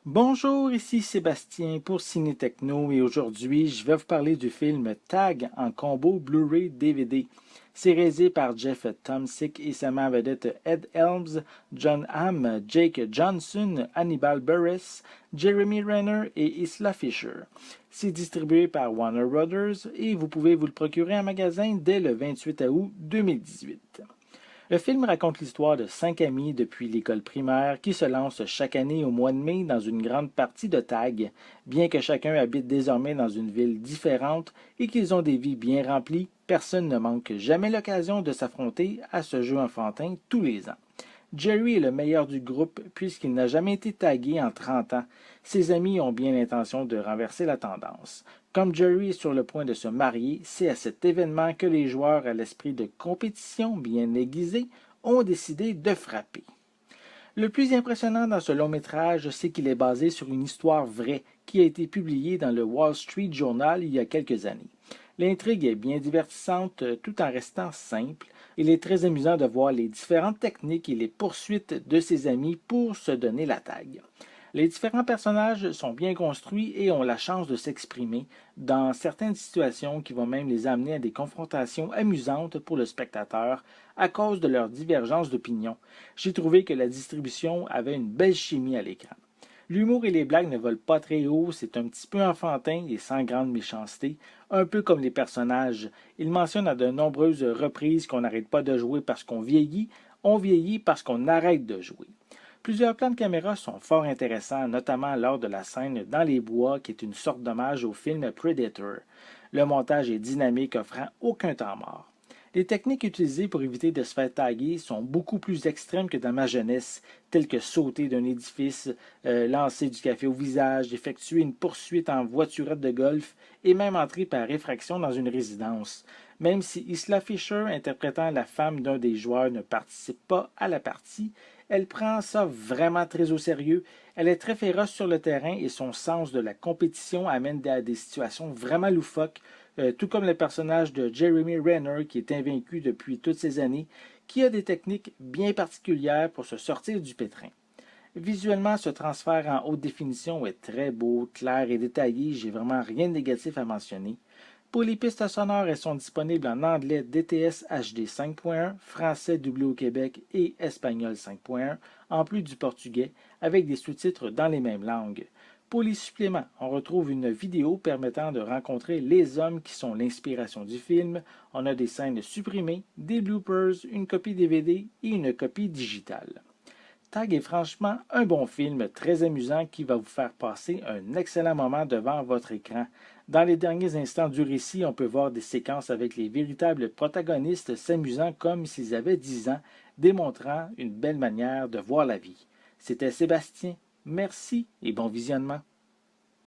Bonjour, ici Sébastien pour Ciné Techno et aujourd'hui je vais vous parler du film Tag en combo Blu-ray DVD. C'est réalisé par Jeff Tomsic et sa main vedette Ed Helms, John Hamm, Jake Johnson, Hannibal Buress, Jeremy Renner et Isla Fisher. C'est distribué par Warner Brothers et vous pouvez vous le procurer en magasin dès le 28 août 2018. Le film raconte l'histoire de 5 amis depuis l'école primaire qui se lancent chaque année au mois de mai dans une grande partie de tag, bien que chacun habite désormais dans une ville différente et qu'ils ont des vies bien remplies, personne ne manque jamais l'occasion de s'affronter à ce jeu enfantin tous les ans. Jerry est le meilleur du groupe puisqu'il n'a jamais été tagué en 30 ans. Ses amis ont bien l'intention de renverser la tendance. Comme Jerry est sur le point de se marier, c'est à cet événement que les joueurs à l'esprit de compétition bien aiguisé ont décidé de frapper. Le plus impressionnant dans ce long-métrage, c'est qu'il est basé sur une histoire vraie qui a été publiée dans le Wall Street Journal il y a quelques années. L'intrigue est bien divertissante tout en restant simple. Il est très amusant de voir les différentes techniques et les poursuites de ses amis pour se donner la tague. Les différents personnages sont bien construits et ont la chance de s'exprimer dans certaines situations qui vont même les amener à des confrontations amusantes pour le spectateur à cause de leur divergence d'opinion. J'ai trouvé que la distribution avait une belle chimie à l'écran. L'humour et les blagues ne volent pas très haut, c'est un petit peu enfantin et sans grande méchanceté, un peu comme les personnages. Il mentionne à de nombreuses reprises qu'on n'arrête pas de jouer parce qu'on vieillit, on vieillit parce qu'on arrête de jouer. Plusieurs plans de caméra sont fort intéressants, notamment lors de la scène dans les bois qui est une sorte d'hommage au film Predator. Le montage est dynamique, offrant aucun temps mort. Les techniques utilisées pour éviter de se faire taguer sont beaucoup plus extrêmes que dans ma jeunesse, telles que sauter d'un édifice, lancer du café au visage, effectuer une poursuite en voiturette de golf et même entrer par effraction dans une résidence. Même si Isla Fisher, interprétant la femme d'un des joueurs, ne participe pas à la partie, elle prend ça vraiment très au sérieux. Elle est très féroce sur le terrain et son sens de la compétition amène à des situations vraiment loufoques, tout comme le personnage de Jeremy Renner qui est invaincu depuis toutes ces années, qui a des techniques bien particulières pour se sortir du pétrin. Visuellement, ce transfert en haute définition est très beau, clair et détaillé, j'ai vraiment rien de négatif à mentionner. Pour les pistes sonores, elles sont disponibles en anglais DTS HD 5.1, français doublé au Québec et espagnol 5.1, en plus du portugais, avec des sous-titres dans les mêmes langues. Pour les suppléments, on retrouve une vidéo permettant de rencontrer les hommes qui sont l'inspiration du film. On a des scènes supprimées, des bloopers, une copie DVD et une copie digitale. Tag est franchement un bon film très amusant qui va vous faire passer un excellent moment devant votre écran. Dans les derniers instants du récit, on peut voir des séquences avec les véritables protagonistes s'amusant comme s'ils avaient 10 ans, démontrant une belle manière de voir la vie. C'était Sébastien. Merci et bon visionnement.